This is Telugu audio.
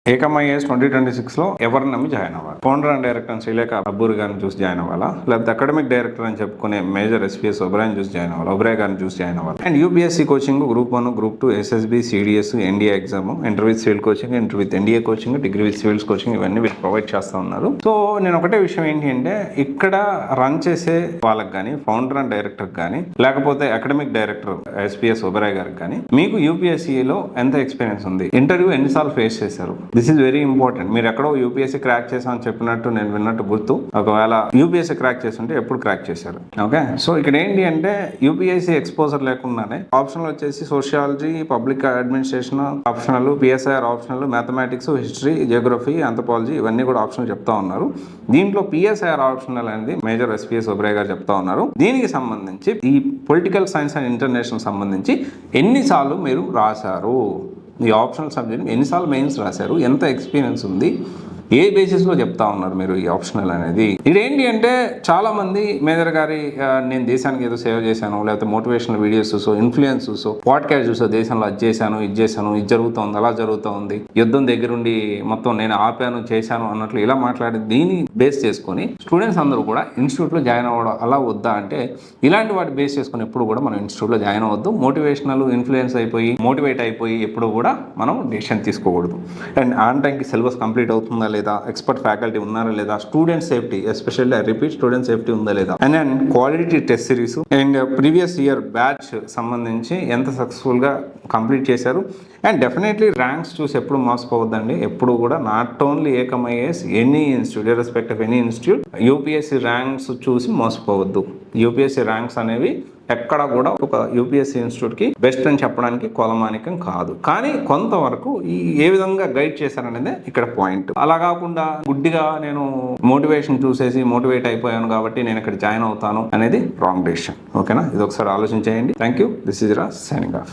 ఏకమ్ ఐఏఎస్ 2026లో ఎవరిని నమ్మి జాయిన్ అవ్వాలి? ఫౌండర్ అండ్ డైరెక్టర్ అని శ్రీలేఖ అబ్బూరి గారిని చూసి జాయిన్ అవ్వాలా, లేకపోతే అకాడమిక్ డైరెక్టర్ అని చెప్పుకునే మేజర్ ఎస్పీఎస్ ఒబ్రాయ్ చూసి జాయిన్ అవ్వాలి, ఒబ్రాయ్ గారిని చూసి జాయిన్ అవ్వాలి? And UPSC coaching group 1, group 2, SSB, CDS, NDA exam, inter with civil coaching, inter with NDA coaching, degree with civils coaching, ఇవన్నీ వీళ్ళు ప్రొవైడ్ చేస్తూ ఉన్నారు. సో నేను ఒకటే విషయం ఏంటి అంటే, ఇక్కడ రన్ చేసే వాళ్ళకి కానీ, ఫౌండర్ అండ్ డైరెక్టర్ కానీ, లేకపోతే అకాడమిక్ డైరెక్టర్ ఎస్పీఎస్ ఒబ్రాయ్ గారికి కానీ, మీకు యూపీఎస్సీలో ఎంత ఎక్స్పీరియన్స్ ఉంది, ఇంటర్వ్యూ ఎన్నిసార్లు ఫేస్ చేశారు? This is very important. మీరు ఎక్కడో యూపీఎస్సీ క్రాక్ చేసామని చెప్పినట్టు నేను విన్నట్టు గుర్తు. ఒకవేళ యూపీఎస్సీ క్రాక్ చేస్తుంటే ఎప్పుడు క్రాక్ చేశారు? ఓకే, సో ఇక్కడ ఏంటి అంటే యూపీఎస్సీ ఎక్స్పోజర్ లేకుండానే ఆప్షనల్ వచ్చేసి sociology, public administration optional, PSIR optional, mathematics, history, Geography, anthropology ఇవన్నీ కూడా ఆప్షనల్ చెప్తా ఉన్నారు. దీంట్లో పిఎస్ఐఆర్ ఆప్షనల్ అనేది మేజర్ ఎస్పీఎస్ ఒబ్రాయ్ గారు చెప్తా ఉన్నారు. దీనికి సంబంధించి ఈ పొలిటికల్ సైన్స్ అండ్ ఇంటర్నేషనల్ సంబంధించి ఎన్నిసార్లు మీరు రాశారు, ఈ ఆప్షనల్ సబ్జెక్ట్ ఎన్నిసార్లు మెయిన్స్ రాశారు, ఎంత ఎక్స్పీరియన్స్ ఉంది, ఏ బేసిస్లో చెప్తా ఉన్నారు మీరు ఈ ఆప్షనల్ అనేది? ఇదేంటి అంటే చాలామంది మేజర్ గారి నేను దేశానికి ఏదో సేవ చేశాను, లేకపోతే మోటివేషనల్ వీడియోస్ చూసో, ఇన్ఫ్లుయెన్స్ చూసో, పాడ్కాస్ట్ చూసో, దేశంలో అది చేశాను, ఇది చేశాను, ఇది జరుగుతుంది, అలా జరుగుతుంది, యుద్ధం దగ్గరుండి మొత్తం నేను ఆపాను, చేశాను అన్నట్లు ఇలా మాట్లాడి దీన్ని బేస్ చేసుకొని స్టూడెంట్స్ అందరూ కూడా ఇన్స్టిట్యూట్లో జాయిన్ అవ్వడం అలా వద్దా అంటే, ఇలాంటి వాటి బేస్ చేసుకుని ఎప్పుడు కూడా మనం ఇన్స్టిట్యూట్లో జాయిన్ అవ్వద్దు. మోటివేషనల్ ఇన్ఫ్లుయెన్స్ అయిపోయి మోటివేట్ అయిపోయి ఎప్పుడు కూడా మనం డెసిషన్ తీసుకోకూడదు. అండ్ ఆన్ టైంకి సిలబస్ కంప్లీట్ అవుతుందా లేదా, ఎక్స్పర్ట్ ఫ్యాకల్టీ ఉన్నారా లేదా, student safety especially repeat student safety ఉందా లేదా, and quality test series and previous year batch సంబంధించి ఎంత సక్సెస్ఫుల్గా కంప్లీట్ చేశారు. అండ్ డెఫినెట్లీ ర్యాంక్స్ చూసి ఎప్పుడు మోసపోవద్దండి. ఎప్పుడు కూడా not only Ekam IAS, any institute irrespective of any institute, UPSC ranks చూసి మోసపోవద్దు. యూపీఎస్సీ ర్యాంక్స్ అనేవి ఎక్కడ కూడా ఒక యూపీఎస్సీ ఇన్స్టిట్యూట్కి బెస్ట్ అని చెప్పడానికి కొలమానికం కాదు. కానీ కొంతవరకు ఏ విధంగా గైడ్ చేశారనేదే ఇక్కడ పాయింట్. అలా కాకుండా గుడ్డిగా నేను మోటివేషన్ చూసేసి మోటివేట్ అయిపోయాను కాబట్టి నేను ఇక్కడ జాయిన్ అవుతాను అనేది రాంగ్ డెసిషన్. ఓకేనా, ఇది ఒకసారి ఆలోచించేయండి. Thank you. This is Raj signing of.